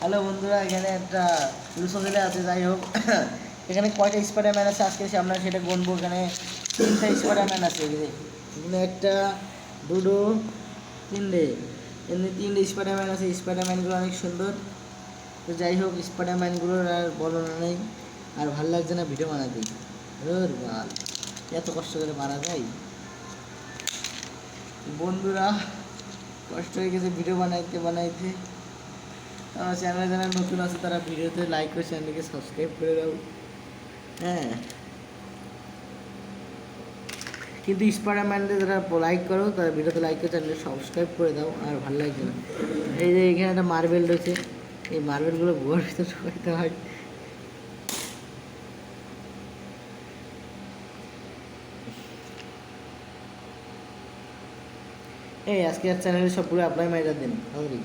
Hello বন্ধুরা, এখানে একটা লুসোজেলে আছে। যাই হোক, এখানে কয়টা স্পাইডারম্যান আছে আজকে আমরা সেটা গুনবো। এখানে 3টা স্পাইডারম্যান আছে। এখানে একটা, দুটো, তিনটে, এমনি 3টে স্পাইডারম্যান আছে। স্পাইডারম্যানগুলো অনেক সুন্দর। তো যাই হোক, স্পাইডারম্যানগুলোর আর বর্ণনা নেই, আর ভালো লাগছে না ভিডিও বানাতে। বাল, এত কষ্ট করে মারা যায় বন্ধুরা। কষ্ট হয়ে গেছে ভিডিও বানাইতে বানাইতে। আমার চ্যানেলে যারা নতুন আছে তারা ভিডিওতে লাইক করে চ্যানেলকে সাবস্ক্রাইব করে দাও। হ্যাঁ, কিন্তু স্পাইডারম্যানদের যারা লাইক করো তারা ভিডিওতে লাইক করে চ্যানেলকে সাবস্ক্রাইব করে দাও। আর ভালো লাগছে না। এই যে এখানে একটা মার্বেল রয়েছে, এই মার্বেলগুলো ভুয়ার ভিতরে ঢুকাইতে হয়। এই আজকে আর চ্যানেলে সব পুরো অ্যাপ্লাই মাইরা দেন তাড়াতাড়ি।